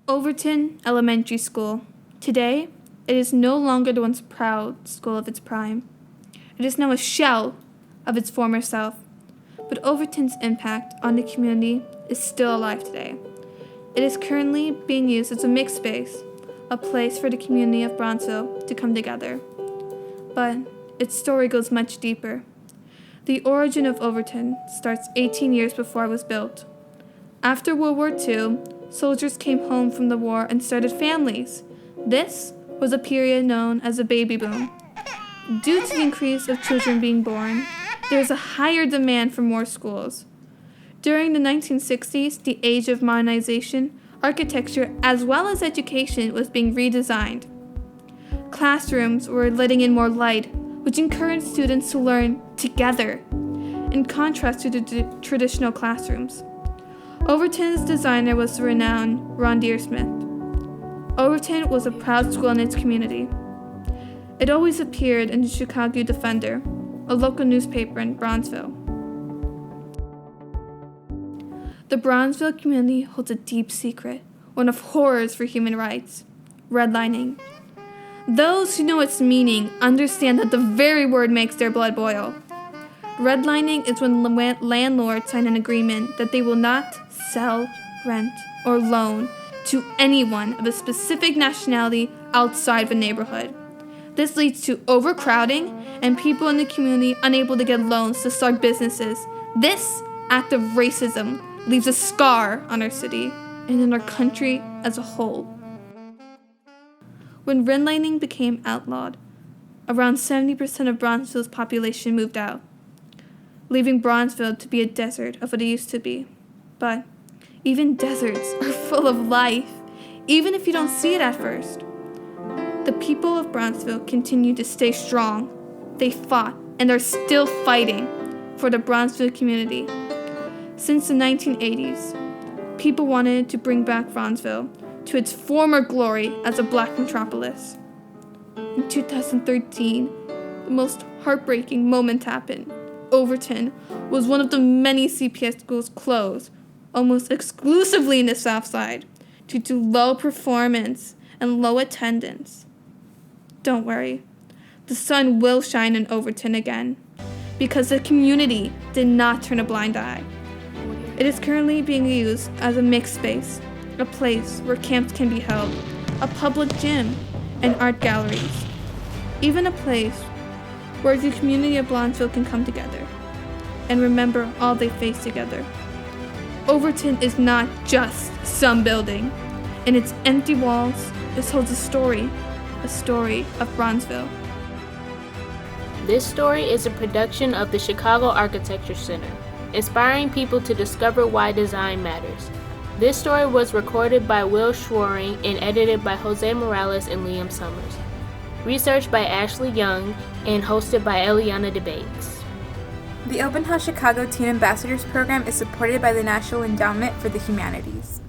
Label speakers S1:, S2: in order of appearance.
S1: Overton Elementary School. Today, it is no longer the once proud school of its prime. It is now a shell of its former self. But Overton's impact on the community is still alive today. It is currently being used as a mixed space, a place for the community of Bronzeville to come together. But its story goes much deeper. The origin of Overton starts 18 years before it was built. After World War II, soldiers came home from the war and started families. This was a period known as the baby boom. Due to the increase of children being born, there is a higher demand for more schools. During the 1960s, the age of modernization, architecture as well as education was being redesigned. Classrooms were letting in more light, which encouraged students to learn together, in contrast to the traditional classrooms. Overton's designer was the renowned Ron Deersmith. Overton was a proud school in its community. It always appeared in the Chicago Defender, a local newspaper in Bronzeville. The Bronzeville community holds a deep secret, one of horrors for human rights: redlining. Those who know its meaning understand that the very word makes their blood boil. Redlining is when landlords sign an agreement that they will not sell, rent, or loan to anyone of a specific nationality outside of a neighborhood. This leads to overcrowding and people in the community unable to get loans to start businesses. This act of racism leaves a scar on our city and in our country as a whole. When redlining became outlawed, around 70% of Bronzeville's population moved out, leaving Bronzeville to be a desert of what it used to be. But even deserts are full of life, even if you don't see it at first. The people of Bronzeville continue to stay strong. They fought and are still fighting for the Bronzeville community. Since the 1980s, people wanted to bring back Bronzeville to its former glory as a black metropolis. In 2013, the most heartbreaking moment happened. Overton was one of the many CPS schools closed, almost exclusively in the South Side, due to low performance and low attendance. Don't worry, the sun will shine in Overton again, because the community did not turn a blind eye. It is currently being used as a mixed space, a place where camps can be held, a public gym, and art galleries. Even a place where the community of Bronzeville can come together and remember all they faced together. Overton is not just some building. In its empty walls, it holds a story of Bronzeville.
S2: This story is a production of the Chicago Architecture Center, inspiring people to discover why design matters. This story was recorded by Will Schwaring and edited by Jose Morales and Liam Summers. Researched by Ashley Young and hosted by Eliana Debates.
S3: The Open House Chicago Teen Ambassadors Program is supported by the National Endowment for the Humanities.